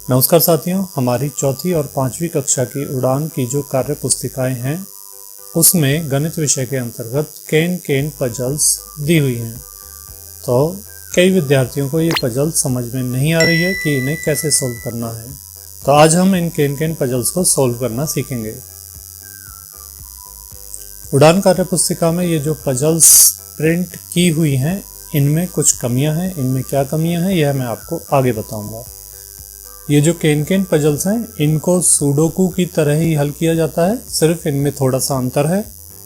नमस्कार साथियों, हमारी चौथी और पांचवी कक्षा की उड़ान की जो कार्य पुस्तिकाएं हैं उसमें गणित विषय के अंतर्गत केन केन पजल्स दी हुई हैं। तो कई विद्यार्थियों को ये पजल समझ में नहीं आ रही है कि इन्हें कैसे सोल्व करना है। तो आज हम इन केन केन पजल्स को सोल्व करना सीखेंगे। उड़ान कार्य पुस्तिका में ये जो पजल्स प्रिंट की हुई हैं इनमें कुछ कमियां हैं। इनमें क्या कमियां हैं यह मैं आपको आगे बताऊंगा। ये जो केन केन पजल्स हैं इनको सुडोकू की तरह ही हल किया जाता है, सिर्फ इनमें थोड़ा सा अंतर है।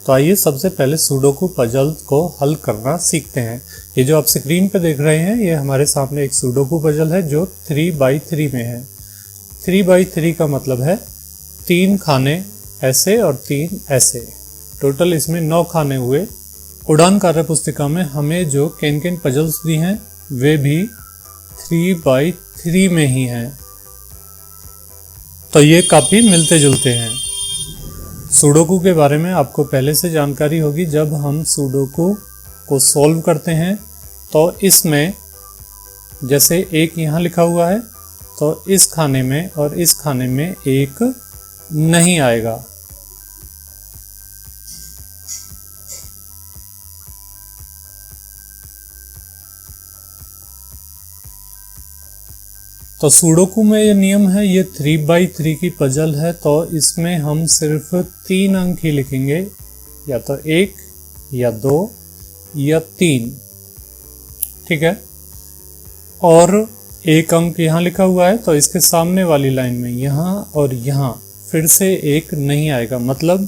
तो आइए सबसे पहले सुडोकू पजल को हल करना सीखते हैं। ये जो आप स्क्रीन पे देख रहे हैं ये हमारे सामने एक सुडोकू पजल है जो 3x3 में है। 3x3 का मतलब है 3 खाने ऐसे और 3 ऐसे, टोटल इसमें 9 खाने हुए। उड़ान कार्य पुस्तिका में हमें जो केन केन पजल्स दी हैं वे भी 3x3 में ही हैं, तो ये काफ़ी मिलते जुलते हैं। सुडोकू के बारे में आपको पहले से जानकारी होगी। जब हम सुडोकू को सॉल्व करते हैं तो इसमें जैसे एक यहाँ लिखा हुआ है तो इस खाने में और इस खाने में एक नहीं आएगा। तो सुडोकू में ये नियम है, ये 3x3 की पजल है तो इसमें हम सिर्फ 3 अंक ही लिखेंगे, या तो 1 या 2 या 3, ठीक है। और एक अंक यहाँ लिखा हुआ है तो इसके सामने वाली लाइन में यहाँ और यहाँ फिर से एक नहीं आएगा, मतलब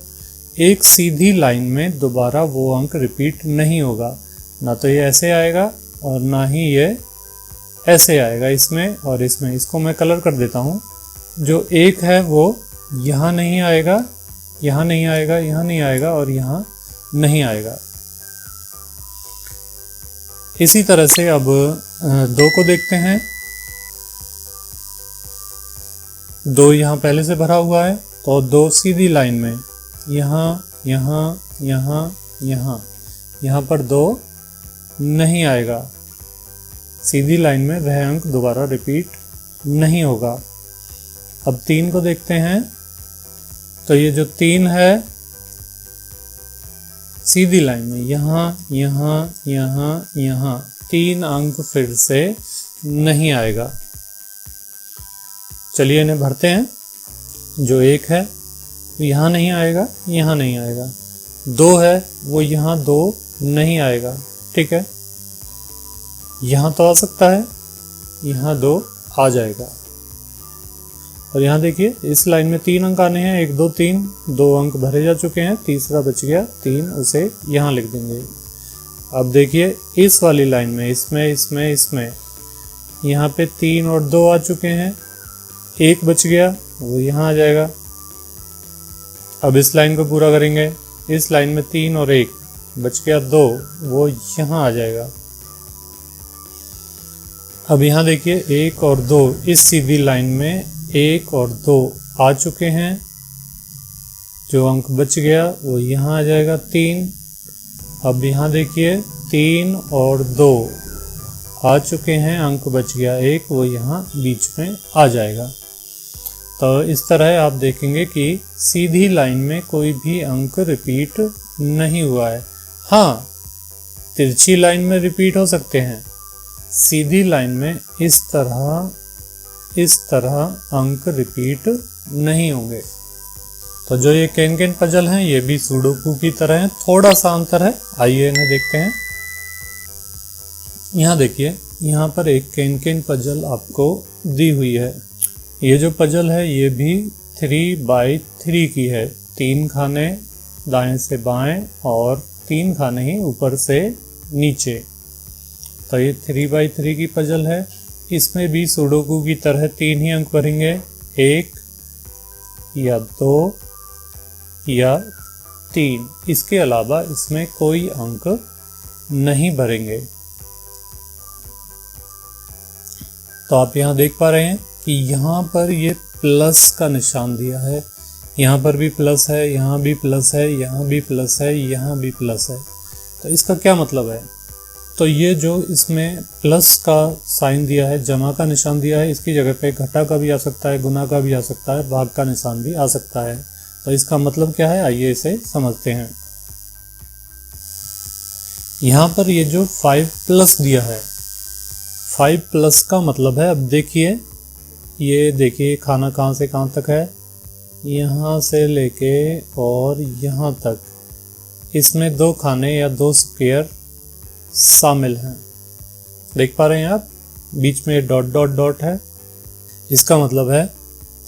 एक सीधी लाइन में दोबारा वो अंक रिपीट नहीं होगा। ना तो ये ऐसे आएगा और ना ही ये ऐसे आएगा इसमें और इसमें। इसको मैं कलर कर देता हूँ। जो एक है वो यहाँ नहीं आएगा, यहाँ नहीं आएगा, यहाँ नहीं आएगा और यहाँ नहीं आएगा। इसी तरह से अब 2 को देखते हैं। 2 यहाँ पहले से भरा हुआ है तो 2 सीधी लाइन में यहाँ यहाँ यहाँ यहाँ यहाँ पर 2 नहीं आएगा। सीधी लाइन में वह अंक दोबारा रिपीट नहीं होगा। अब 3 को देखते हैं तो ये जो 3 है सीधी लाइन में यहाँ यहाँ यहाँ यहाँ 3 अंक फिर से नहीं आएगा। चलिए इन्हें भरते हैं। जो 1 है यहाँ नहीं आएगा, यहाँ नहीं आएगा। 2 है वो यहाँ 2 नहीं आएगा, ठीक है। यहाँ तो आ सकता है, यहाँ 2 आ जाएगा। और यहाँ देखिए इस लाइन में 3 अंक आने हैं, 1 2 3, 2 अंक भरे जा चुके हैं, तीसरा बच गया 3, उसे यहाँ लिख देंगे। अब देखिए इस वाली लाइन में इसमें यहाँ पे 3 और 2 आ चुके हैं, 1 बच गया वो यहाँ आ जाएगा। अब इस लाइन को पूरा करेंगे। इस लाइन में 3 और 1 बच गया 2, वो यहाँ आ जाएगा। अब यहाँ देखिए 1 और 2, इस सीधी लाइन में 1 और 2 आ चुके हैं। जो अंक बच गया वो यहाँ आ जाएगा 3। अब यहाँ देखिए 3 और 2 आ चुके हैं, अंक बच गया 1, वो यहाँ बीच में आ जाएगा। तो इस तरह आप देखेंगे कि सीधी लाइन में कोई भी अंक रिपीट नहीं हुआ है। हाँ, तिरछी लाइन में रिपीट हो सकते हैं, सीधी लाइन में इस तरह अंक रिपीट नहीं होंगे। तो जो ये केन केन पजल हैं ये भी सुडोकू की तरह हैं, थोड़ा सा अंतर है। आइए इन्हें देखते हैं। यहाँ देखिए यहाँ पर एक केन केन पजल आपको दी हुई है। ये जो पजल है ये भी 3x3 की है। 3 खाने दाएं से बाएं और 3 खाने ही ऊपर से नीचे। तो ये 3x3 की पजल है। इसमें भी सुडोकू की तरह 3 ही अंक भरेंगे, 1 या 2 या 3। इसके अलावा इसमें कोई अंक नहीं भरेंगे। तो आप यहाँ देख पा रहे हैं कि यहाँ पर ये प्लस का निशान दिया है, यहाँ पर भी प्लस है, यहाँ भी प्लस है, यहाँ भी प्लस है, यहाँ भी प्लस है। तो इसका क्या मतलब है? तो ये जो इसमें प्लस का साइन दिया है, जमा का निशान दिया है, इसकी जगह पे घटा का भी आ सकता है, गुना का भी आ सकता है, भाग का निशान भी आ सकता है। तो इसका मतलब क्या है, आइए इसे समझते हैं। यहाँ पर ये जो 5 प्लस दिया है, 5 प्लस का मतलब है, अब देखिए, ये देखिए खाना कहाँ से कहाँ तक है, यहाँ से लेके और यहाँ तक, इसमें 2 खाने या 2 स्क्वायर शामिल हैं। देख पा रहे हैं आप, बीच में डॉट डॉट डॉट है, इसका मतलब है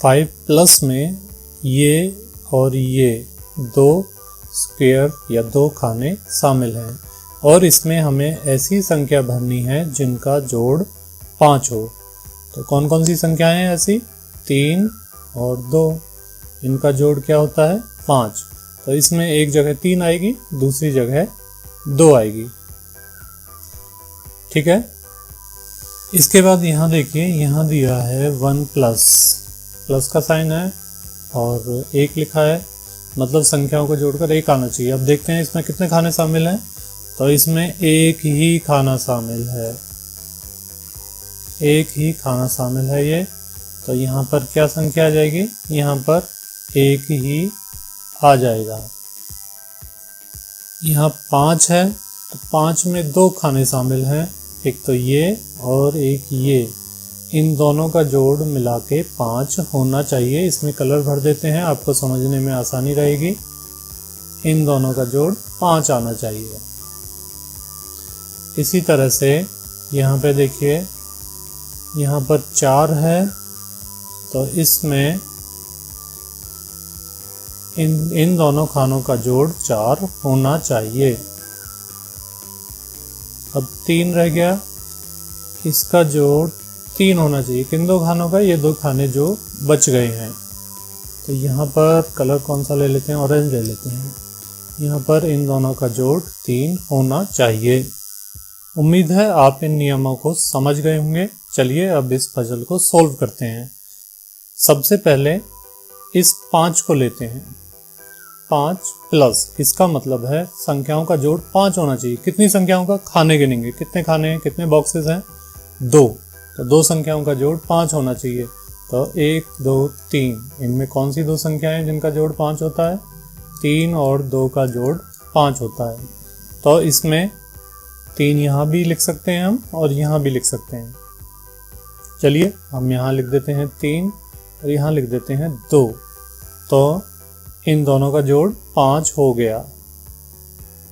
5 प्लस में ये और ये 2 स्क्वायर या 2 खाने शामिल हैं, और इसमें हमें ऐसी संख्या भरनी है जिनका जोड़ 5 हो। तो कौन कौन सी संख्याएं हैं ऐसी, 3 और 2, इनका जोड़ क्या होता है, 5। तो इसमें एक जगह 3 आएगी, दूसरी जगह 2 आएगी, ठीक है। इसके बाद यहाँ देखिए, यहाँ दिया है 1 प्लस, प्लस का साइन है और 1 लिखा है, मतलब संख्याओं को जोड़कर 1 आना चाहिए। अब देखते हैं इसमें कितने खाने शामिल हैं, तो इसमें 1 ही खाना शामिल है, 1 ही खाना शामिल है ये। तो यहाँ पर क्या संख्या आ जाएगी, यहाँ पर 1 ही आ जाएगा। यहाँ 5 है, तो 5 में 2 खाने शामिल हैं, एक तो ये और एक ये, इन दोनों का जोड़ मिला के 5 होना चाहिए। इसमें कलर भर देते हैं, आपको समझने में आसानी रहेगी। इन दोनों का जोड़ 5 आना चाहिए। इसी तरह से यहाँ पे देखिए, यहाँ पर 4 है, तो इसमें इन दोनों खानों का जोड़ 4 होना चाहिए। अब 3 रह गया, इसका जोड़ 3 होना चाहिए। किन 2 खानों का, ये 2 खाने जो बच गए हैं। तो यहाँ पर कलर कौन सा ले लेते हैं, ऑरेंज ले लेते हैं। यहाँ पर इन दोनों का जोड़ 3 होना चाहिए। उम्मीद है आप इन नियमों को समझ गए होंगे। चलिए अब इस पजल को सॉल्व करते हैं। सबसे पहले इस 5 को लेते हैं, 5 प्लस, इसका मतलब है संख्याओं का जोड़ 5 होना चाहिए। कितनी संख्याओं का, खाने गिनेंगे, कितने खाने हैं, कितने बॉक्सेस हैं, 2। तो 2 संख्याओं का जोड़ 5 होना चाहिए। तो 1 2 3, इनमें कौन सी 2 संख्याएं जिनका जोड़ 5 होता है, 3 और 2 का जोड़ 5 होता है। तो इसमें 3 यहाँ भी लिख सकते हैं हम, और यहाँ भी लिख सकते हैं। चलिए हम यहाँ लिख देते हैं 3 और यहाँ लिख देते हैं 2। तो इन दोनों का जोड़ 5 हो गया।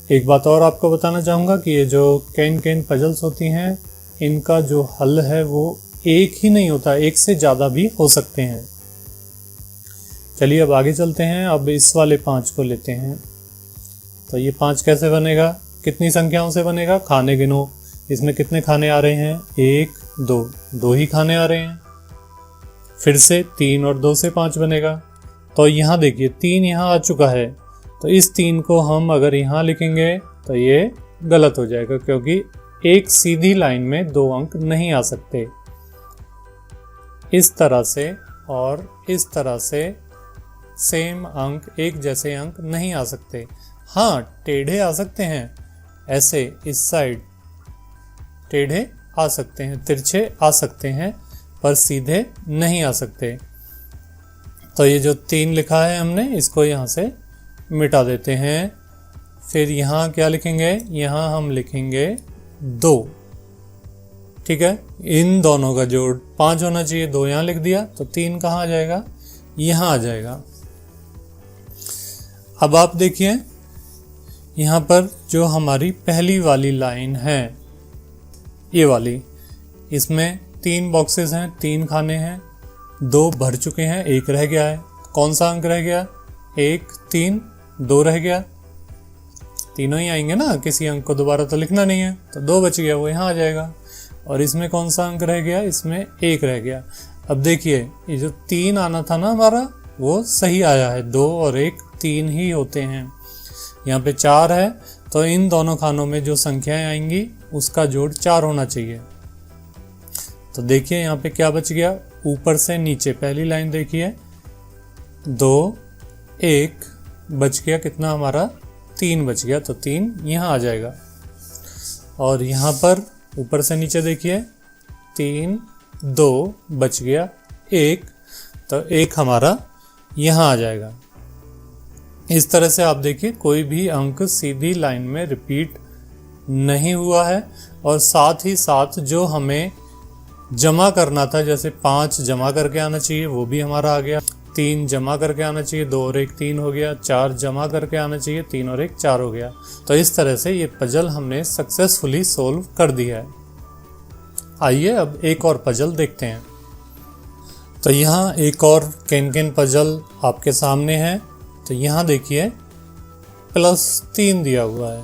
एक बात और आपको बताना चाहूँगा कि ये जो कैन पजल्स होती हैं, इनका जो हल है वो एक ही नहीं होता, एक से ज़्यादा भी हो सकते हैं। चलिए अब आगे चलते हैं। अब इस वाले 5 को लेते हैं। तो ये 5 कैसे बनेगा, कितनी संख्याओं से बनेगा, खाने गिनो। इसमें कितने खाने आ रहे हैं, 1 2, 2 ही खाने आ रहे हैं। फिर से 3 और 2 से 5 बनेगा। तो यहाँ देखिए 3 यहाँ आ चुका है, तो इस 3 को हम अगर यहाँ लिखेंगे तो ये गलत हो जाएगा, क्योंकि एक सीधी लाइन में 2 अंक नहीं आ सकते। इस तरह से और इस तरह से सेम अंक, एक जैसे अंक नहीं आ सकते। हाँ, टेढ़े आ सकते हैं, ऐसे इस साइड टेढ़े आ सकते हैं, तिरछे आ सकते हैं, पर सीधे नहीं आ सकते। तो ये जो 3 लिखा है हमने, इसको यहाँ से मिटा देते हैं। फिर यहाँ क्या लिखेंगे, यहाँ हम लिखेंगे 2, ठीक है। इन दोनों का जोड़ 5 होना चाहिए, 2 यहाँ लिख दिया, तो 3 कहाँ आ जाएगा, यहाँ आ जाएगा। अब आप देखिए यहाँ पर जो हमारी पहली वाली लाइन है, ये वाली, इसमें 3 बॉक्सेस हैं, 3 खाने हैं, 2 भर चुके हैं, 1 रह गया है। कौन सा अंक रह गया, 1 3 2 रह गया। तीनों ही आएंगे ना, किसी अंक को दोबारा तो लिखना नहीं है, तो 2 बच गया, वो यहाँ आ जाएगा। और इसमें कौन सा अंक रह गया, इसमें 1 रह गया। अब देखिए ये जो 3 आना था ना हमारा, वो सही आया है। 2 और 1 3 ही होते हैं। यहाँ पे 4 है, तो इन दोनों खानों में जो संख्याएं आएंगी उसका जोड़ 4 होना चाहिए। तो देखिए यहाँ पे क्या बच गया, ऊपर से नीचे पहली लाइन देखिए, 2 1 बच गया, कितना हमारा 3 बच गया, तो 3 यहाँ आ जाएगा। और यहाँ पर ऊपर से नीचे देखिए 3, 2 बच गया 1, तो 1 हमारा यहाँ आ जाएगा। इस तरह से आप देखिए कोई भी अंक सीधी लाइन में रिपीट नहीं हुआ है, और साथ ही साथ जो हमें जमा करना था, जैसे 5 जमा करके आना चाहिए वो भी हमारा आ गया, 3 जमा करके आना चाहिए, 2 और 1 3 हो गया, 4 जमा करके आना चाहिए, 3 और 1 4 हो गया। तो इस तरह से ये पजल हमने सक्सेसफुली सोल्व कर दिया है। आइए अब एक और पजल देखते हैं। तो यहाँ एक और केन पजल आपके सामने है। तो यहाँ देखिए +3 दिया हुआ है,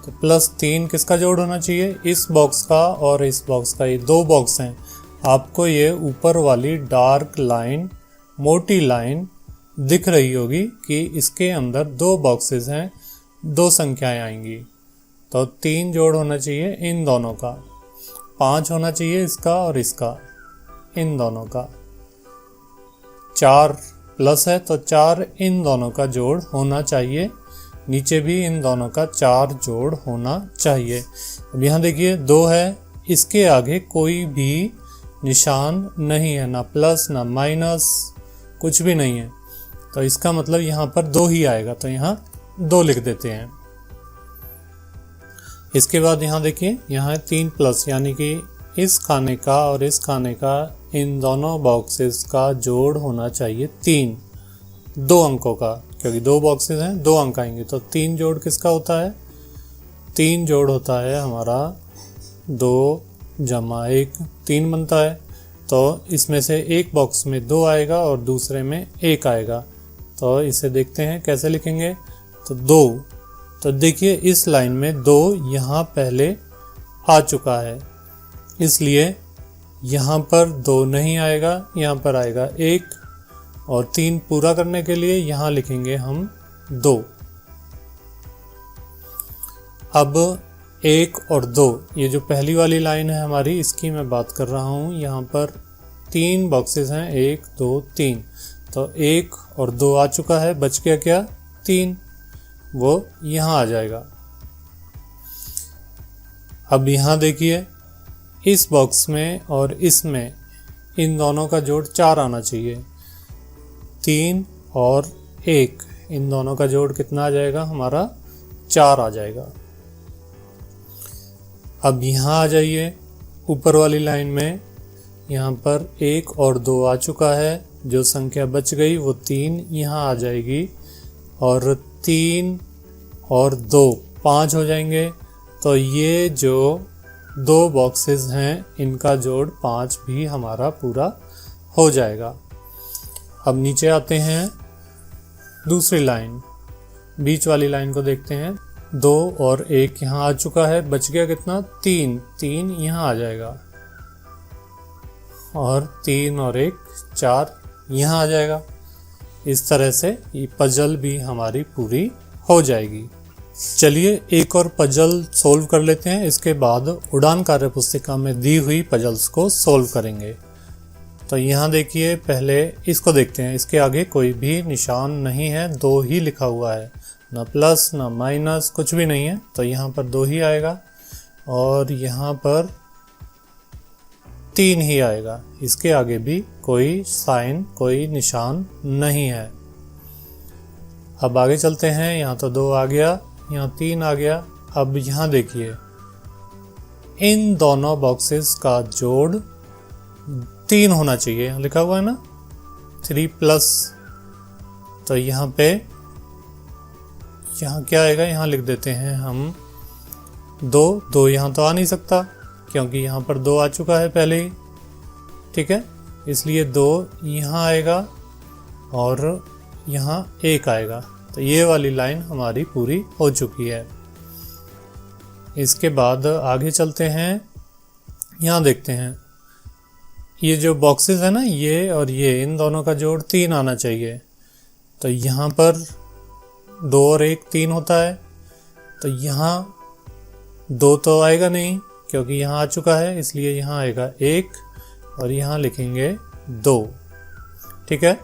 तो +3 किसका जोड़ होना चाहिए? इस बॉक्स का और इस बॉक्स का, ये 2 बॉक्स हैं। आपको ये ऊपर वाली डार्क लाइन, मोटी लाइन दिख रही होगी कि इसके अंदर 2 बॉक्सेस हैं, 2 संख्याएं आएंगी। तो 3 जोड़ होना चाहिए इन दोनों का, 5 होना चाहिए इसका और इसका, इन दोनों का, 4 प्लस है तो 4 इन दोनों का जोड़ होना चाहिए, नीचे भी इन दोनों का 4 जोड़ होना चाहिए। अब यहाँ देखिए 2 है, इसके आगे कोई भी निशान नहीं है, ना प्लस ना माइनस, कुछ भी नहीं है। तो इसका मतलब यहाँ पर 2 ही आएगा, तो यहाँ 2 लिख देते हैं। इसके बाद यहाँ देखिए यहाँ है 3+, यानी कि इस खाने का और इस खाने का, इन दोनों बॉक्सेस का जोड़ होना चाहिए 3, 2 अंकों का, क्योंकि 2 बॉक्सेस हैं 2 अंक आएंगे। तो 3 जोड़ किसका होता है? 3 जोड़ होता है हमारा 2 जमा 1, 3 बनता है। तो इसमें से एक बॉक्स में 2 आएगा और दूसरे में 1 आएगा। तो इसे देखते हैं कैसे लिखेंगे। तो 2, तो देखिए इस लाइन में 2 यहाँ पहले आ चुका है, इसलिए यहाँ पर 2 नहीं आएगा, यहाँ पर आएगा 1, और 3 पूरा करने के लिए यहाँ लिखेंगे हम 2। अब 1 और 2, ये जो पहली वाली लाइन है हमारी, इसकी मैं बात कर रहा हूँ। यहाँ पर 3 बॉक्सेस हैं, 1 2 3, तो 1 और 2 आ चुका है, बच गया क्या? 3, वो यहाँ आ जाएगा। अब यहाँ देखिए इस बॉक्स में और इसमें इन दोनों का जोड़ 4 आना चाहिए, 3 और 1, इन दोनों का जोड़ कितना आ जाएगा? हमारा 4 आ जाएगा। अब यहाँ आ जाइए ऊपर वाली लाइन में, यहाँ पर 1 और 2 आ चुका है, जो संख्या बच गई वो 3 यहाँ आ जाएगी, और 3 और 2 5 हो जाएंगे। तो ये जो 2 बॉक्सेस हैं इनका जोड़ 5 भी हमारा पूरा हो जाएगा। अब नीचे आते हैं, दूसरी लाइन, बीच वाली लाइन को देखते हैं। 2 और 1 यहाँ आ चुका है, बच गया कितना? 3, 3 यहाँ आ जाएगा, और 3 और 1 4 यहाँ आ जाएगा। इस तरह से ये पजल भी हमारी पूरी हो जाएगी। चलिए एक और पजल सोल्व कर लेते हैं, इसके बाद उड़ान कार्य पुस्तिका में दी हुई पजल्स को सोल्व करेंगे। तो यहाँ देखिए पहले इसको देखते हैं, इसके आगे कोई भी निशान नहीं है, 2 ही लिखा हुआ है, ना प्लस ना माइनस, कुछ भी नहीं है, तो यहाँ पर 2 ही आएगा, और यहाँ पर 3 ही आएगा। इसके आगे भी कोई साइन, कोई निशान नहीं है। अब आगे चलते हैं, यहाँ तो 2 आ गया, यहाँ 3 आ गया। अब यहाँ देखिए इन दोनों बॉक्सेस का जोड़ 3 होना चाहिए, लिखा हुआ है ना 3+, तो यहाँ पे यहाँ क्या आएगा? यहाँ लिख देते हैं हम 2 यहाँ तो आ नहीं सकता क्योंकि यहाँ पर 2 आ चुका है पहले ही, ठीक है, इसलिए 2 यहाँ आएगा और यहाँ 1 आएगा। तो ये वाली लाइन हमारी पूरी हो चुकी है। इसके बाद आगे चलते हैं, यहाँ देखते हैं ये जो बॉक्सेस है ना, ये और ये, इन दोनों का जोड़ 3 आना चाहिए। तो यहाँ पर 2 और 1 3 होता है, तो यहाँ 2 तो आएगा नहीं क्योंकि यहाँ आ चुका है, इसलिए यहाँ आएगा 1 और यहाँ लिखेंगे 2, ठीक है।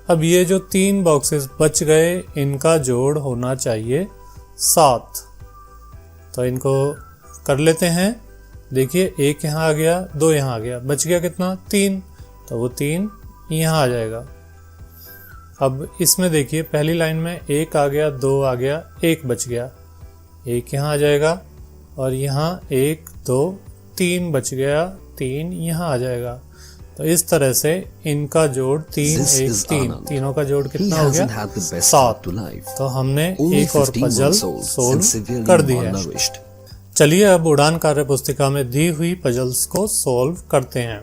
अब ये जो 3 बॉक्सेस बच गए इनका जोड़ होना चाहिए 7, तो इनको कर लेते हैं। देखिए 1 यहाँ आ गया, 2 यहाँ आ गया, बच गया कितना 3, तो वो 3 यहाँ आ जाएगा। अब इसमें देखिए पहली लाइन में 1 आ गया, 2 आ गया, 1 बच गया, 1 यहाँ आ जाएगा और यहाँ 1 2 3 बच गया, 3 यहाँ आ जाएगा। तो इस तरह से इनका जोड़ 3 1 3, तीनों का जोड़ कितना हो गया 7। तो हमने एक और पजल सोल्व कर दी है। चलिए अब उड़ान कार्य पुस्तिका में दी हुई पजल्स को सोल्व करते हैं।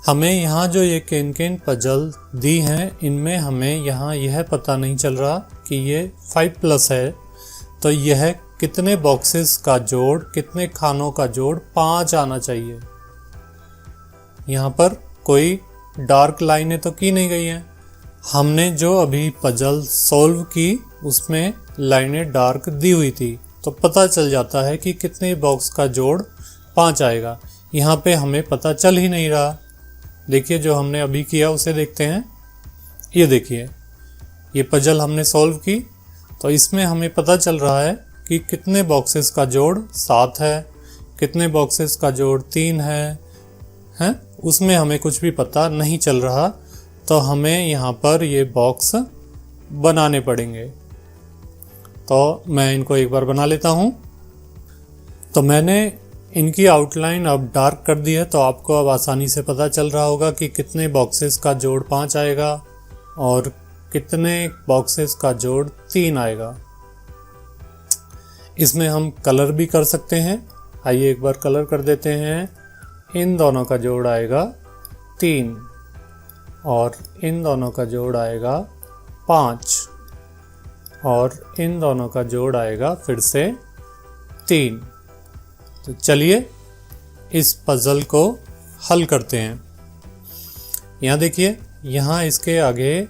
हमें यहाँ जो ये किन पजल दी हैं इनमें हमें यहाँ यह पता नहीं चल रहा कि ये 5+ है, तो यह कितने बॉक्सेस का जोड़, कितने खानों का जोड़ 5 आना चाहिए। यहाँ पर कोई डार्क लाइनें तो की नहीं गई हैं। हमने जो अभी पजल सोल्व की उसमें लाइनें डार्क दी हुई थी, तो पता चल जाता है कि कितने बॉक्स का जोड़ 5 आएगा। यहाँ पे हमें पता चल ही नहीं रहा। देखिए जो हमने अभी किया उसे देखते हैं। ये देखिए ये पजल हमने सोल्व की, तो इसमें हमें पता चल रहा है कि कितने बॉक्सेस का जोड़ 7 है, कितने बॉक्सेस का जोड़ 3 है, उसमें हमें कुछ भी पता नहीं चल रहा। तो हमें यहाँ पर ये बॉक्स बनाने पड़ेंगे। तो मैं इनको एक बार बना लेता हूँ। तो मैंने इनकी आउटलाइन अब डार्क कर दी है, तो आपको अब आसानी से पता चल रहा होगा कि कितने बॉक्सेस का जोड़ 5 आएगा और कितने बॉक्सेस का जोड़ 3 आएगा। इसमें हम कलर भी कर सकते हैं। आइए एक बार कलर कर देते हैं। इन दोनों का जोड़ आएगा 3 और इन दोनों का जोड़ आएगा 5 और इन दोनों का जोड़ आएगा फिर से 3। तो चलिए इस पजल को हल करते हैं। यहाँ देखिए यहाँ इसके आगे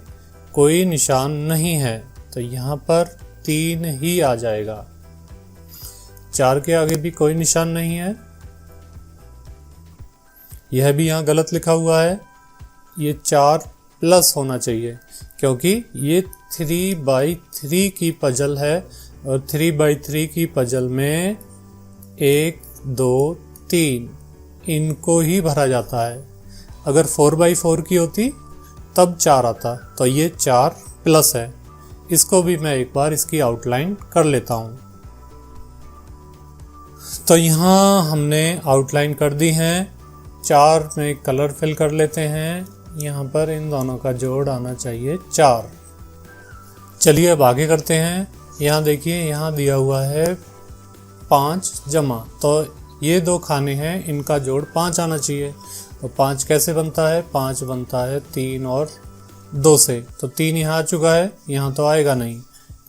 कोई निशान नहीं है, तो यहाँ पर 3 ही आ जाएगा। 4 के आगे भी कोई निशान नहीं है, यह भी यहाँ गलत लिखा हुआ है। ये 4+ होना चाहिए क्योंकि ये 3/3 की पजल है और 3/3 की पजल में 1 2 3 इनको ही भरा जाता है। अगर 4/4 की होती तब 4 आता, तो ये 4+ है। इसको भी मैं एक बार इसकी आउटलाइन कर लेता हूँ। तो यहाँ हमने आउटलाइन कर दी है। 4 में कलर फिल कर लेते हैं। यहाँ पर इन दोनों का जोड़ आना चाहिए 4। चलिए अब आगे करते हैं। यहाँ देखिए यहाँ दिया हुआ है 5 जमा, तो ये 2 खाने हैं, इनका जोड़ 5 आना चाहिए। तो 5 कैसे बनता है? 5 बनता है 3 और 2 से। तो 3 यहाँ आ चुका है, यहाँ तो आएगा नहीं,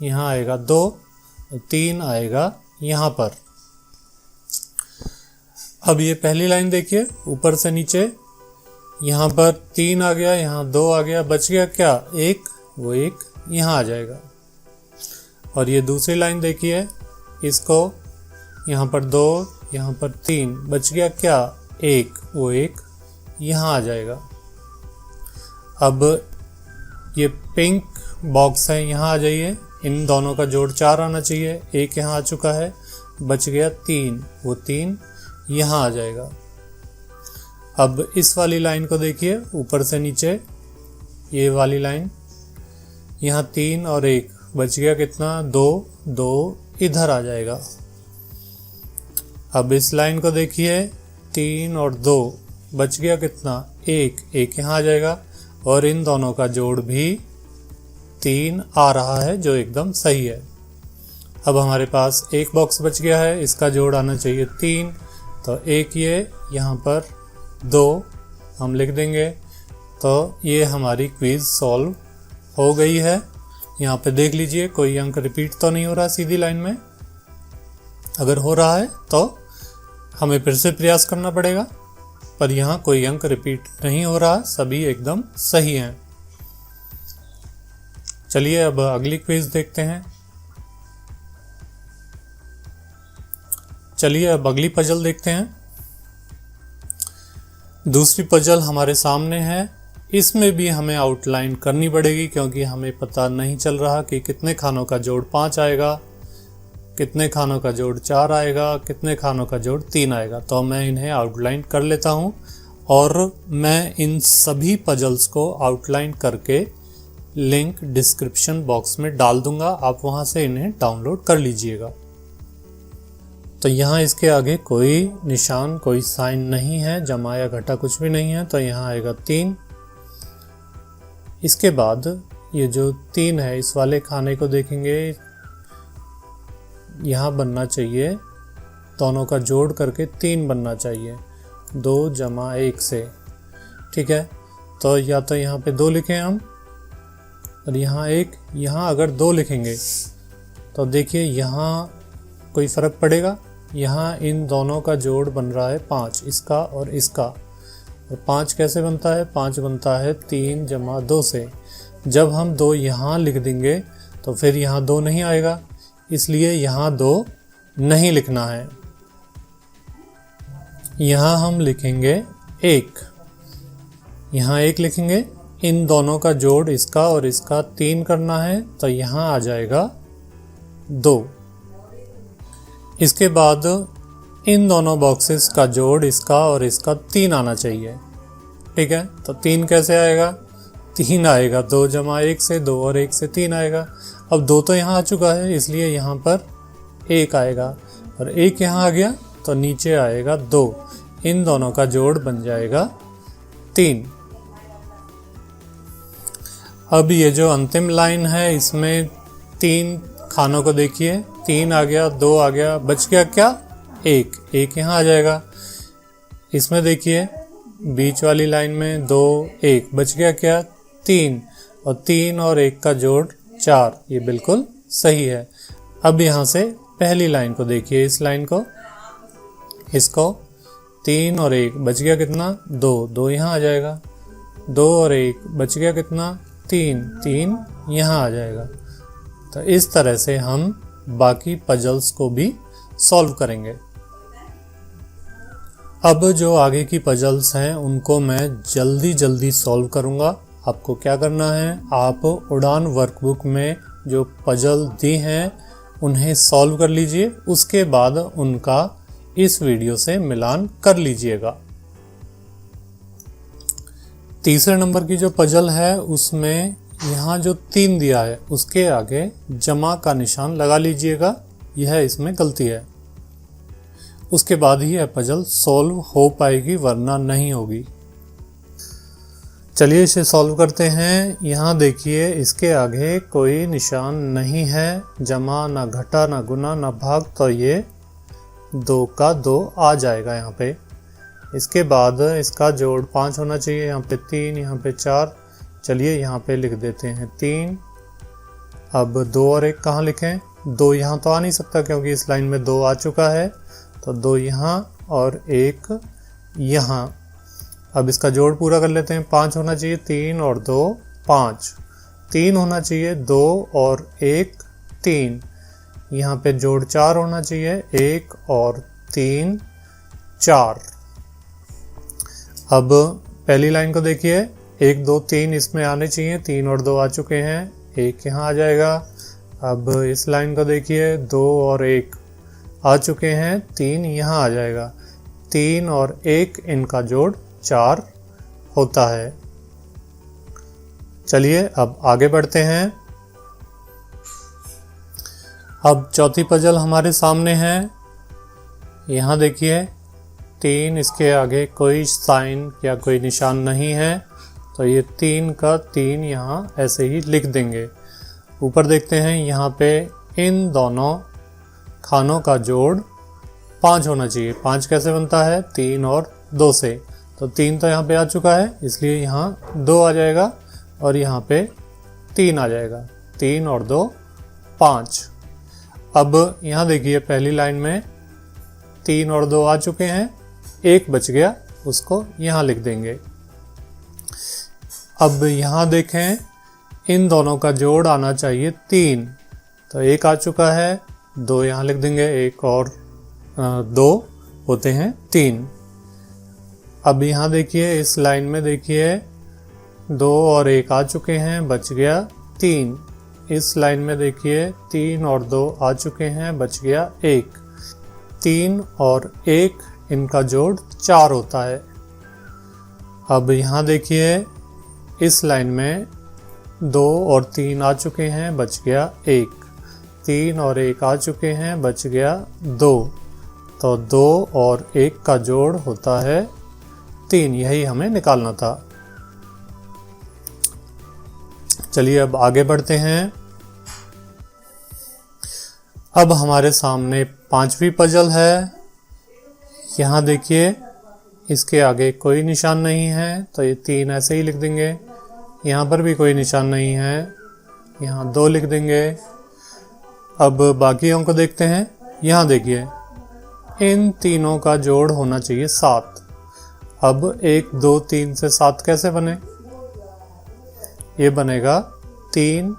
यहाँ आएगा 2, 3 आएगा यहाँ पर। अब ये पहली लाइन देखिए ऊपर से नीचे, यहाँ पर 3 आ गया, यहाँ 2 आ गया, बच गया क्या 1, वो 1 यहाँ आ जाएगा। और ये दूसरी लाइन देखिए, इसको यहाँ पर 2, यहाँ पर 3, बच गया क्या 1, वो 1 यहाँ आ जाएगा। अब ये पिंक बॉक्स है, यहाँ आ जाइए। इन दोनों का जोड़ 4 आना चाहिए, 1 यहाँ आ चुका है, बच गया 3, वो 3 यहाँ आ जाएगा। अब इस वाली लाइन को देखिए ऊपर से नीचे, ये वाली लाइन, यहाँ 3 और 1 बच गया कितना 2, 2 इधर आ जाएगा। अब इस लाइन को देखिए 3 और 2 बच गया कितना 1, 1 यहाँ आ जाएगा। और इन दोनों का जोड़ भी 3 आ रहा है जो एकदम सही है। अब हमारे पास एक बॉक्स बच गया है, इसका जोड़ आना चाहिए 3, तो 1 ये यहाँ पर 2 हम लिख देंगे। तो ये हमारी क्विज सॉल्व हो गई है। यहाँ पे देख लीजिए कोई अंक रिपीट तो नहीं हो रहा सीधी लाइन में। अगर हो रहा है तो हमें फिर से प्रयास करना पड़ेगा, पर यहाँ कोई अंक रिपीट नहीं हो रहा, सभी एकदम सही हैं। चलिए अब अगली क्विज देखते हैं। चलिए अब अगली पजल देखते हैं। दूसरी पजल हमारे सामने है। इसमें भी हमें आउटलाइन करनी पड़ेगी क्योंकि हमें पता नहीं चल रहा कि कितने खानों का जोड़ 5 आएगा। कितने खानों का जोड़ 4 आएगा, कितने खानों का जोड़ 3 आएगा। तो मैं इन्हें आउटलाइन कर लेता हूँ और मैं इन सभी पजल्स को आउटलाइन करके लिंक डिस्क्रिप्शन बॉक्स में डाल दूंगा, आप वहां से इन्हें डाउनलोड कर लीजिएगा। तो यहाँ इसके आगे कोई निशान, कोई साइन नहीं है, जमा या घटा कुछ भी नहीं है, तो यहाँ आएगा 3। इसके बाद ये जो 3 है, इस वाले खाने को देखेंगे, यहाँ बनना चाहिए, दोनों का जोड़ करके 3 बनना चाहिए, 2 जमा 1 से, ठीक है। तो या तो यहाँ पे 2 लिखें हम, और यहाँ 1, यहाँ अगर 2 लिखेंगे तो देखिए यहाँ कोई फ़र्क पड़ेगा। यहाँ इन दोनों का जोड़ बन रहा है 5, इसका और इसका। और 5 कैसे बनता है? 5 बनता है 3 जमा 2 से। जब हम 2 यहाँ लिख देंगे तो फिर यहाँ 2 नहीं आएगा, इसलिए यहाँ 2 नहीं लिखना है। यहाँ हम लिखेंगे 1, यहाँ 1 लिखेंगे। इन दोनों का जोड़, इसका और इसका, 3 करना है, तो यहाँ आ जाएगा 2। इसके बाद इन दोनों बॉक्सेस का जोड़, इसका और इसका, 3 आना चाहिए, ठीक है। तो 3 कैसे आएगा? 3 आएगा 2 जमा 1 से, 2 और 1 से 3 आएगा। अब 2 तो यहाँ आ चुका है, इसलिए यहाँ पर 1 आएगा, और 1 यहाँ आ गया तो नीचे आएगा 2। इन दोनों का जोड़ बन जाएगा 3। अब ये जो अंतिम लाइन है, इसमें 3 खानों को देखिए, 3 आ गया, 2 आ गया, बच गया क्या? 1 यहाँ आ जाएगा। इसमें देखिए बीच वाली लाइन में 2 1 बच गया क्या? 3, और 3 और 1 का जोड़ 4, ये बिल्कुल सही है। अब यहाँ से पहली लाइन को देखिए, इस लाइन को, इसको, 3 और 1 बच गया कितना? 2 यहाँ आ जाएगा, 2 और 1 बच गया कितना? 3 यहाँ आ जाएगा। तो इस तरह से हम बाकी पजल्स को भी सॉल्व करेंगे। अब जो आगे की पजल्स हैं उनको मैं जल्दी सॉल्व करूंगा। आपको क्या करना है, आप उड़ान वर्कबुक में जो पजल दी हैं उन्हें सॉल्व कर लीजिए, उसके बाद उनका इस वीडियो से मिलान कर लीजिएगा। तीसरे नंबर की जो पजल है उसमें यहाँ जो 3 दिया है उसके आगे जमा का निशान लगा लीजिएगा, यह इसमें गलती है। उसके बाद ही यह पजल सॉल्व हो पाएगी, वरना नहीं होगी। चलिए इसे सॉल्व करते हैं। यहाँ देखिए इसके आगे कोई निशान नहीं है, जमा ना घटा ना गुना ना भाग, तो ये 2 का 2 आ जाएगा यहाँ पे। इसके बाद इसका जोड़ 5 होना चाहिए, यहाँ पे 3, यहाँ पे 4। चलिए यहाँ पे लिख देते हैं 3। अब 2 और 1 कहाँ लिखें? 2 यहाँ तो आ नहीं सकता क्योंकि इस लाइन में 2 आ चुका है, तो 2 यहाँ और 1 यहाँ। अब इसका जोड़ पूरा कर लेते हैं। 5 होना चाहिए, 3 और 2 5। 3 होना चाहिए, 2 और 1 3। यहाँ पे जोड़ 4 होना चाहिए, 1 और 3 4। अब पहली लाइन को देखिए, 1 2 3 इसमें आने चाहिए, 3 और 2 आ चुके हैं, 1 यहाँ आ जाएगा। अब इस लाइन को देखिए, 2 और 1 आ चुके हैं, 3 यहाँ आ जाएगा। 3 और 1 इनका जोड़ 4 होता है। चलिए अब आगे बढ़ते हैं। अब चौथी पजल हमारे सामने है। यहाँ देखिए 3, इसके आगे कोई साइन या कोई निशान नहीं है, तो ये 3 का 3 यहाँ ऐसे ही लिख देंगे। ऊपर देखते हैं, यहाँ पे इन दोनों खानों का जोड़ 5 होना चाहिए। 5 कैसे बनता है? 3 और 2 से। तो 3 तो यहाँ पे आ चुका है, इसलिए यहाँ 2 आ जाएगा और यहाँ पे 3 आ जाएगा। 3 और 2 5। अब यहाँ देखिए पहली लाइन में 3 और 2 आ चुके हैं, 1 बच गया, उसको यहाँ लिख देंगे। अब यहाँ देखें, इन दोनों का जोड़ आना चाहिए 3, तो 1 आ चुका है, 2 यहाँ लिख देंगे, 1 और 2 होते हैं 3। अब यहाँ देखिए इस लाइन में देखिए 2 और 1 आ चुके हैं, बच गया 3, इस लाइन में देखिए 3 और 2 आ चुके हैं, बच गया 1। 3 और 1 इनका जोड़ 4 होता है। अब यहाँ देखिए इस लाइन में 2 और 3 आ चुके हैं, बच गया 1। 3 और 1 आ चुके हैं, बच गया 2। तो 2 और 1 का जोड़ होता है 3। यही हमें निकालना था। चलिए अब आगे बढ़ते हैं। अब हमारे सामने 5वीं पजल है। यहाँ देखिए इसके आगे कोई निशान नहीं है, तो ये 3 ऐसे ही लिख देंगे। यहाँ पर भी कोई निशान नहीं है, यहाँ 2 लिख देंगे। अब बाकी अंक को देखते हैं। यहाँ देखिए इन तीनों का जोड़ होना चाहिए 7। अब 1 2 3 से 7 कैसे बने? ये बनेगा 3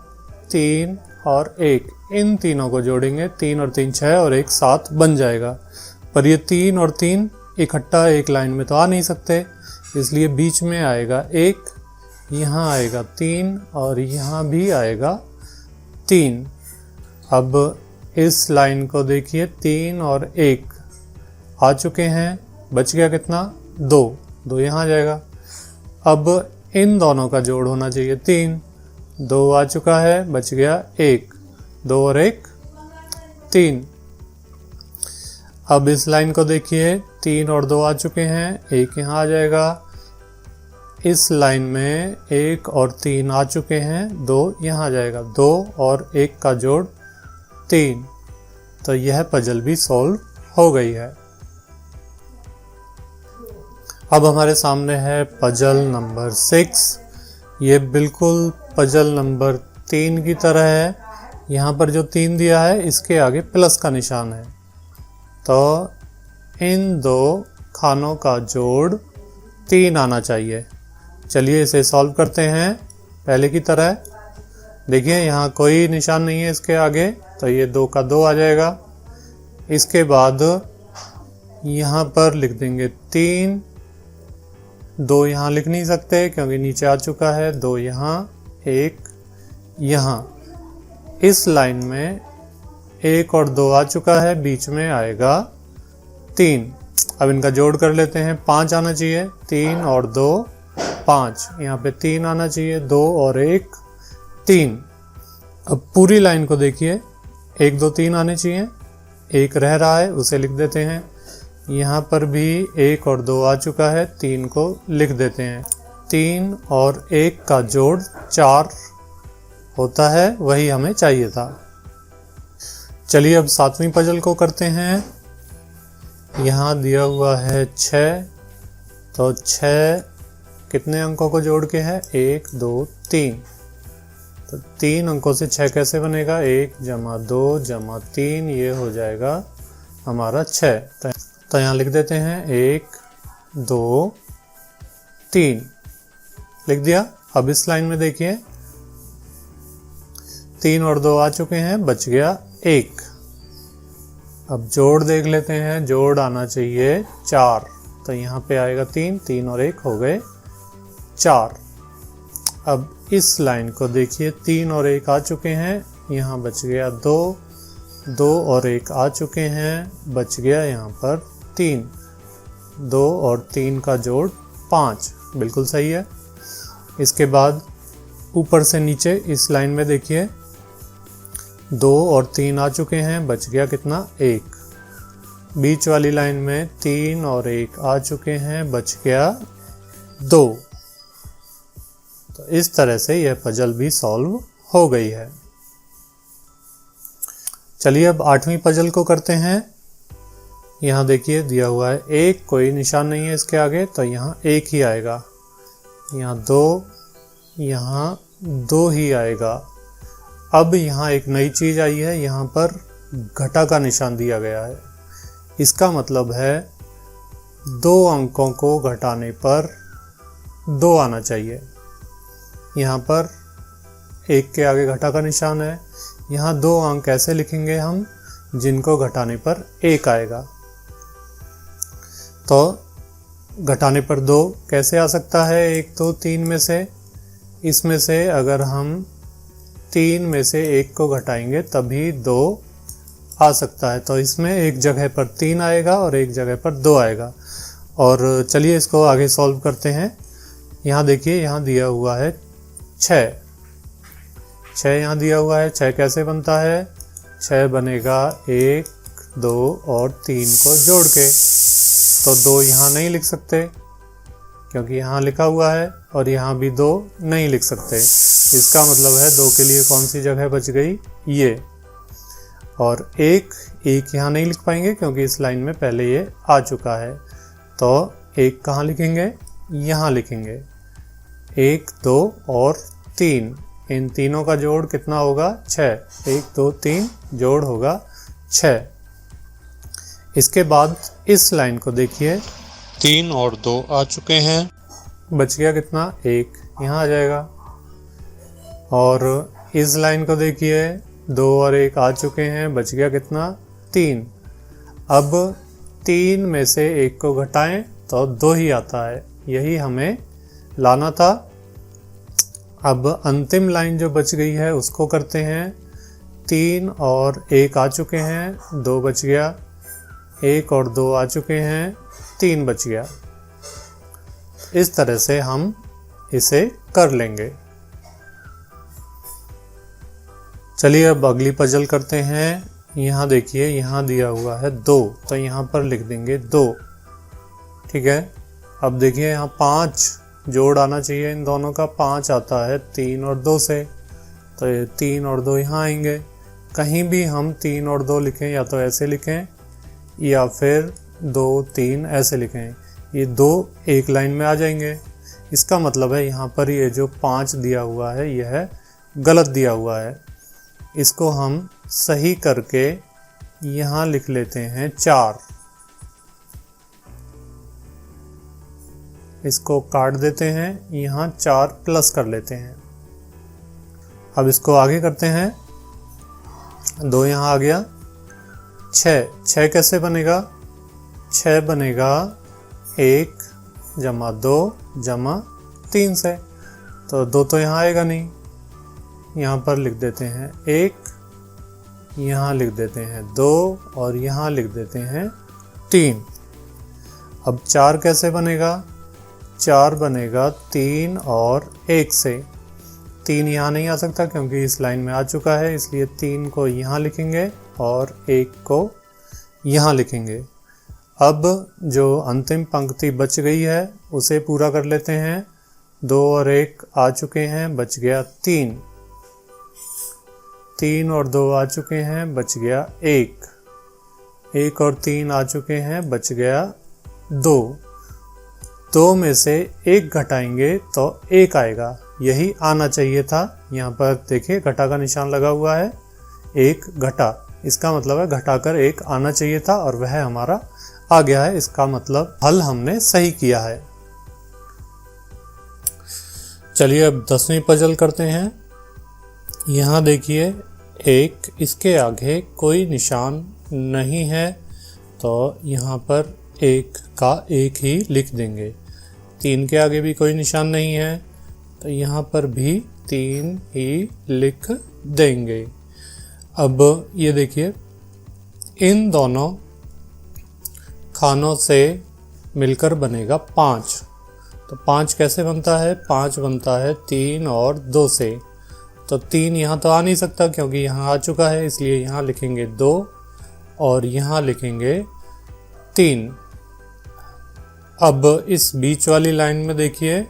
3 और 1। इन तीनों को जोड़ेंगे, 3 और 3 6 और 1 7 बन जाएगा। पर ये 3 और 3 इकट्ठा एक लाइन में तो आ नहीं सकते, इसलिए बीच में आएगा 1, यहाँ आएगा 3 और यहाँ भी आएगा 3। अब इस लाइन को देखिए 3 और 1 आ चुके हैं, बच गया कितना? 2। 2 यहाँ आ जाएगा। अब इन दोनों का जोड़ होना चाहिए 3। 2 आ चुका है, बच गया 1। 2 और 1 3। अब इस लाइन को देखिए 3 और 2 आ चुके हैं, 1 यहाँ आ जाएगा। इस लाइन में 1 और 3 आ चुके हैं, 2 यहाँ आ जाएगा। 2 और 1 का जोड़ 3। तो यह पजल भी सॉल्व हो गई है। अब हमारे सामने है पजल नंबर 6। ये बिल्कुल पजल नंबर 3 की तरह है। यहाँ पर जो 3 दिया है इसके आगे प्लस का निशान है, तो इन 2 खानों का जोड़ 3 आना चाहिए। चलिए इसे सॉल्व करते हैं पहले की तरह। देखिए यहाँ कोई निशान नहीं है इसके आगे, तो ये 2 का 2 आ जाएगा। इसके बाद यहाँ पर लिख देंगे 3। 2 यहाँ लिख नहीं सकते क्योंकि नीचे आ चुका है। 2 यहाँ, 1 यहाँ। इस लाइन में 1 और 2 आ चुका है, बीच में आएगा 3। अब इनका जोड़ कर लेते हैं। 5 आना चाहिए, 3 और 2 5। यहाँ पे 3 आना चाहिए, 2 और 1 3। अब पूरी लाइन को देखिए, 1 2 3 आने चाहिए, 1 रह रहा है उसे लिख देते हैं। यहाँ पर भी 1 और 2 आ चुका है, 3 को लिख देते हैं। 3 और 1 का जोड़ 4 होता है, वही हमें चाहिए था। चलिए अब 7वीं पजल को करते हैं। यहाँ दिया हुआ है 6, तो 6 कितने अंकों को जोड़ के है? 1 2 3। तो 3 अंकों से 6 कैसे बनेगा? 1 जमा 2 जमा 3, ये हो जाएगा हमारा 6। तो यहाँ लिख देते हैं 1 2 3 लिख दिया। अब इस लाइन में देखिए 3 और 2 आ चुके हैं, बच गया 1। अब जोड़ देख लेते हैं, जोड़ आना चाहिए 4। तो यहाँ पे आएगा 3, 3 और 1 हो गए 4। अब इस लाइन को देखिए 3 और 1 आ चुके हैं, यहाँ बच गया 2। 2 और 1 आ चुके हैं, बच गया यहाँ पर 3। 2 और 3 का जोड़ 5, बिल्कुल सही है। इसके बाद ऊपर से नीचे इस लाइन में देखिए 2 और 3 आ चुके हैं, बच गया कितना? 1। बीच वाली लाइन में 3 और 1 आ चुके हैं, बच गया 2। तो इस तरह से यह पजल भी सॉल्व हो गई है। चलिए अब 8वीं पजल को करते हैं। यहाँ देखिए दिया हुआ है 1, कोई निशान नहीं है इसके आगे, तो यहाँ 1 ही आएगा। यहाँ 2, यहाँ 2 ही आएगा। अब यहाँ एक नई चीज आई है, यहाँ पर घटा का निशान दिया गया है। इसका मतलब है 2 अंकों को घटाने पर 2 आना चाहिए। यहाँ पर 1 के आगे घटा का निशान है। यहाँ 2 अंक कैसे लिखेंगे हम, जिनको घटाने पर 1 आएगा। तो घटाने पर 2 कैसे आ सकता है? 1 2 3 में से, इसमें से अगर हम 3 में से 1 को घटाएंगे तभी 2 आ सकता है। तो इसमें एक जगह पर 3 आएगा और एक जगह पर 2 आएगा। और चलिए इसको आगे सॉल्व करते हैं। यहाँ देखिए, यहाँ दिया हुआ है 6 यहाँ दिया हुआ है। 6 कैसे बनता है? 6 बनेगा 1, 2 और 3 को जोड़ के। तो 2 यहाँ नहीं लिख सकते क्योंकि यहाँ लिखा हुआ है, और यहाँ भी 2 नहीं लिख सकते। इसका मतलब है 2 के लिए कौन सी जगह बच गई? ये। और 1 यहाँ नहीं लिख पाएंगे क्योंकि इस लाइन में पहले ये आ चुका है। तो 1 कहाँ लिखेंगे? यहाँ लिखेंगे। 1, 2 और 3, इन तीनों का जोड़ कितना होगा? 6। 1, 2, 3 जोड़ होगा 6। इसके बाद इस लाइन को देखिए, 3 और 2 आ चुके हैं, बच गया कितना? 1 यहाँ आ जाएगा। और इस लाइन को देखिए, 2 और 1 आ चुके हैं, बच गया कितना? 3। अब 3 में से 1 को घटाएं तो 2 ही आता है, यही हमें लाना था। अब अंतिम लाइन जो बच गई है उसको करते हैं। 3 और 1 आ चुके हैं, 2 बच गया। 1 और 2 आ चुके हैं, 3 बच गया। इस तरह से हम इसे कर लेंगे। चलिए अब अगली पजल करते हैं। यहाँ देखिए, यहाँ दिया हुआ है 2, तो यहाँ पर लिख देंगे 2। ठीक है। अब देखिए यहाँ 5 जोड़ आना चाहिए, इन दोनों का 5 आता है 3 और 2 से, तो ये 3 और 2 यहाँ आएंगे। कहीं भी हम 3 और 2 लिखें, या तो ऐसे लिखें या फिर 2, 3 ऐसे लिखें, ये 2 एक लाइन में आ जाएंगे। इसका मतलब है यहाँ पर ये जो 5 दिया हुआ है यह गलत दिया हुआ है। इसको हम सही करके यहाँ लिख लेते हैं 4। इसको काट देते हैं, यहाँ 4 प्लस कर लेते हैं। अब इसको आगे करते हैं। 2 यहाँ आ गया। 6 कैसे बनेगा? 6 बनेगा 1 जमा 2 जमा 3 से, तो 2 तो यहाँ आएगा नहीं, यहाँ पर लिख देते हैं 1, यहाँ लिख देते हैं 2 और यहाँ लिख देते हैं 3। अब 4 कैसे बनेगा? 4 बनेगा 3 और 1 से। 3 यहाँ नहीं आ सकता क्योंकि इस लाइन में आ चुका है, इसलिए 3 को यहाँ लिखेंगे और 1 को यहाँ लिखेंगे। अब जो अंतिम पंक्ति बच गई है उसे पूरा कर लेते हैं। 2 और 1 आ चुके हैं, बच गया 3। 3 और 2 आ चुके हैं, बच गया 1। 1 और 3 आ चुके हैं, बच गया 2। 2 में से 1 घटाएंगे तो 1 आएगा, यही आना चाहिए था। यहाँ पर देखिए घटा का निशान लगा हुआ है, 1 घटा, इसका मतलब है घटाकर 1 आना चाहिए था और वह हमारा आ गया है। इसका मतलब हल हमने सही किया है। चलिए अब 10वीं पजल करते हैं। यहाँ देखिए 1, इसके आगे कोई निशान नहीं है, तो यहाँ पर 1 का 1 ही लिख देंगे। 3 के आगे भी कोई निशान नहीं है, तो यहाँ पर भी 3 ही लिख देंगे। अब ये देखिए, इन दोनों खानों से मिलकर बनेगा 5। तो 5 कैसे बनता है? 5 बनता है 3 और 2 से। तो 3 यहाँ तो आ नहीं सकता क्योंकि यहाँ आ चुका है, इसलिए यहाँ लिखेंगे 2 और यहाँ लिखेंगे 3। अब इस बीच वाली लाइन में देखिए,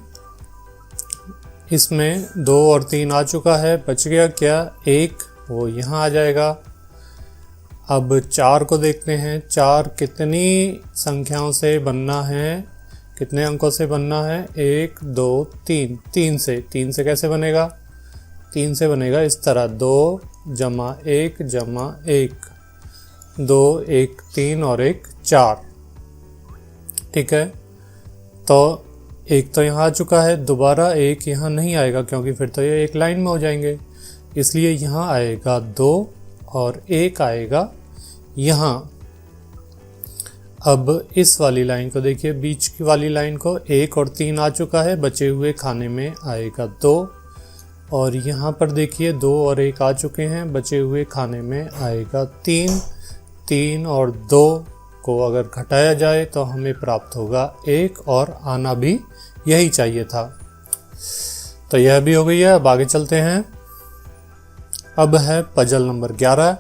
इसमें 2 और 3 आ चुका है, बच गया क्या? 1, वो यहाँ आ जाएगा। अब 4 को देखते हैं। 4 कितनी संख्याओं से बनना है, कितने अंकों से बनना है? 1, 2, 3। 3 से। 3 से कैसे बनेगा? 3 से बनेगा इस तरह, 2 जमा 1 जमा 1, 2, 1, 3 और 1, 4। ठीक है। तो 1 तो यहाँ आ चुका है, दोबारा 1 यहाँ नहीं आएगा क्योंकि फिर तो ये एक लाइन में हो जाएंगे, इसलिए यहाँ आएगा 2 और 1 आएगा यहाँ। अब इस वाली लाइन को देखिए, बीच की वाली लाइन को, 1 और 3 आ चुका है, बचे हुए खाने में आएगा 2 और यहाँ पर देखिए 2 और 1 आ चुके हैं, बचे हुए खाने में आएगा 3। 3 और 2 को अगर घटाया जाए तो हमें प्राप्त होगा 1, और आना भी यही चाहिए था। तो यह भी हो गई है। अब आगे चलते हैं। अब है पजल नंबर 11।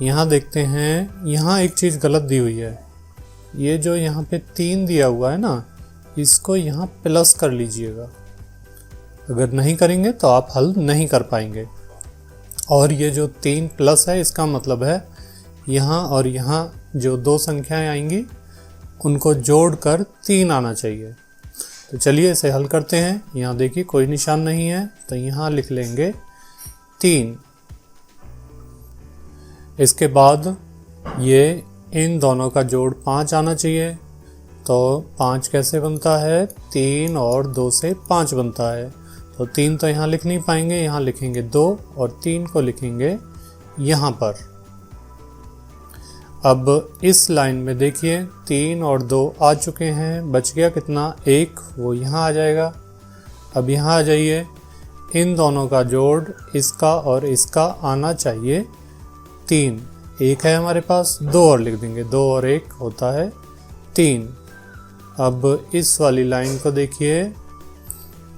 यहाँ देखते हैं, यहाँ एक चीज़ गलत दी हुई है। ये जो यहाँ पे 3 दिया हुआ है ना, इसको यहाँ प्लस कर लीजिएगा। अगर नहीं करेंगे तो आप हल नहीं कर पाएंगे। और ये जो 3 प्लस है, इसका मतलब है यहाँ और यहाँ जो 2 संख्याएं आएंगी उनको जोड़कर 3 आना चाहिए। तो चलिए इसे हल करते हैं। यहाँ देखिए कोई निशान नहीं है, तो यहाँ लिख लेंगे 3। इसके बाद ये इन दोनों का जोड़ 5 आना चाहिए। तो 5 कैसे बनता है? 3 और 2 से 5 बनता है। तो 3 तो यहाँ लिख नहीं पाएंगे, यहाँ लिखेंगे 2 और 3 को लिखेंगे यहाँ पर। अब इस लाइन में देखिए 3 और 2 आ चुके हैं, बच गया कितना? 1, वो यहाँ आ जाएगा। अब यहाँ आ जाइए, इन दोनों का जोड़ इसका और इसका आना चाहिए 3। 1 है हमारे पास, 2 और लिख देंगे, 2 और 1 होता है 3। अब इस वाली लाइन को देखिए,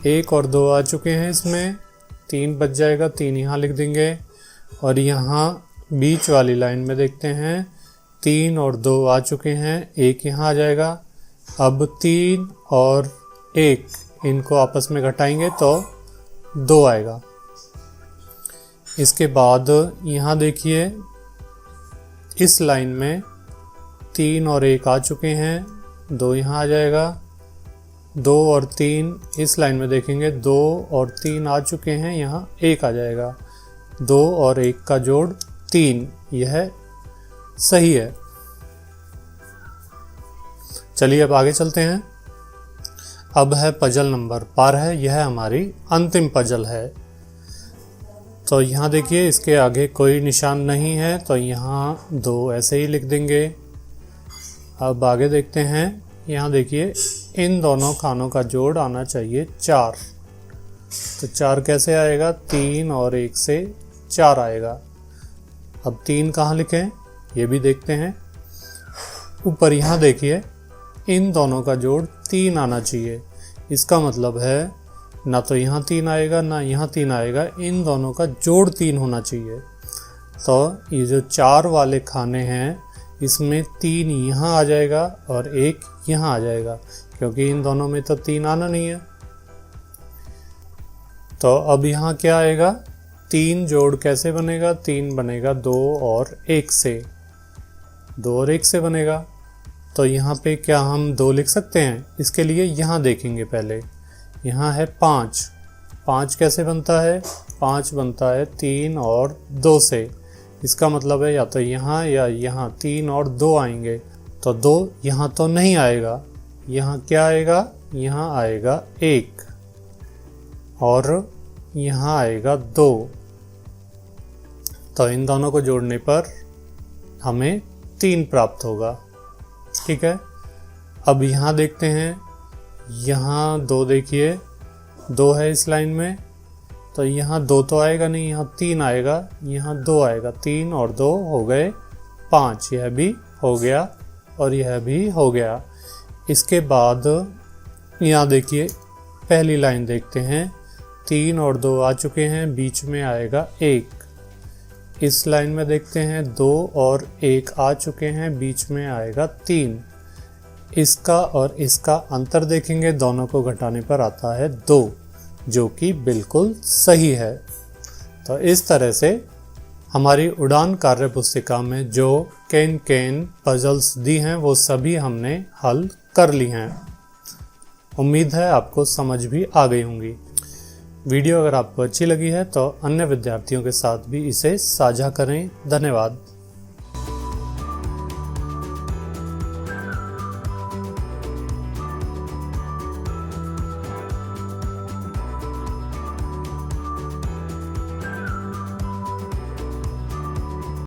1 और 2 आ चुके हैं, इसमें 3 बच जाएगा, 3 यहाँ लिख देंगे। और यहाँ बीच वाली लाइन में देखते हैं, 3 और 2 आ चुके हैं, 1 यहाँ आ जाएगा। अब 3 और 1 इनको आपस में घटाएंगे तो 2 आएगा। इसके बाद यहाँ देखिए इस लाइन में 3 और 1 आ चुके हैं, 2 यहाँ आ जाएगा। 2 और 3 इस लाइन में देखेंगे, 2 और 3 आ चुके हैं, यहाँ 1 आ जाएगा। 2 और 1 का जोड़ 3, यह सही है। चलिए अब आगे चलते हैं। अब है पजल नंबर 12। यह हमारी अंतिम पजल है। तो यहाँ देखिए इसके आगे कोई निशान नहीं है, तो यहाँ 2 ऐसे ही लिख देंगे। अब आगे देखते हैं, यहाँ देखिए इन दोनों खानों का जोड़ आना चाहिए 4। तो 4 कैसे आएगा? 3 और 1 से 4 आएगा। अब 3 कहाँ लिखें ये भी देखते हैं। ऊपर यहाँ देखिए इन दोनों का जोड़ 3 आना चाहिए। इसका मतलब है ना तो यहाँ 3 आएगा ना यहाँ 3 आएगा, इन दोनों का जोड़ 3 होना चाहिए। तो ये जो 4 वाले खाने हैं इसमें 3 यहाँ आ जाएगा और 1 यहाँ आ जाएगा, क्योंकि इन दोनों में तो 3 आना नहीं है। तो अब यहाँ क्या आएगा? 3 जोड़ कैसे बनेगा? 3 बनेगा 2 और 1 से, 2 और 1 से बनेगा। तो यहाँ पे क्या हम 2 लिख सकते हैं? इसके लिए यहाँ देखेंगे पहले। यहाँ है 5। 5 कैसे बनता है? 5 बनता है 3 और 2 से। इसका मतलब है या तो यहाँ या यहाँ 3 और 2 आएंगे। तो 2 यहाँ तो नहीं आएगा, यहाँ क्या आएगा? यहाँ आएगा 1 और यहाँ आएगा 2। तो इन दोनों को जोड़ने पर हमें 3 प्राप्त होगा। ठीक है। अब यहाँ देखते हैं, यहाँ 2 देखिए, 2 है इस लाइन में, तो यहाँ 2 तो आएगा नहीं, यहाँ 3 आएगा, यहाँ 2 आएगा। 3 और 2 हो गए 5, यह भी हो गया और यह भी हो गया। इसके बाद यहाँ देखिए पहली लाइन देखते हैं, 3 और 2 आ चुके हैं, बीच में आएगा 1। इस लाइन में देखते हैं 2 और 1 आ चुके हैं, बीच में आएगा 3। इसका और इसका अंतर देखेंगे, दोनों को घटाने पर आता है 2, जो कि बिल्कुल सही है। तो इस तरह से हमारी उड़ान कार्य पुस्तिका में जो केन पजल्स दी हैं वो सभी हमने हल कर ली हैं। उम्मीद है आपको समझ भी आ गई होंगी। वीडियो अगर आपको अच्छी लगी है तो अन्य विद्यार्थियों के साथ भी इसे साझा करें। धन्यवाद।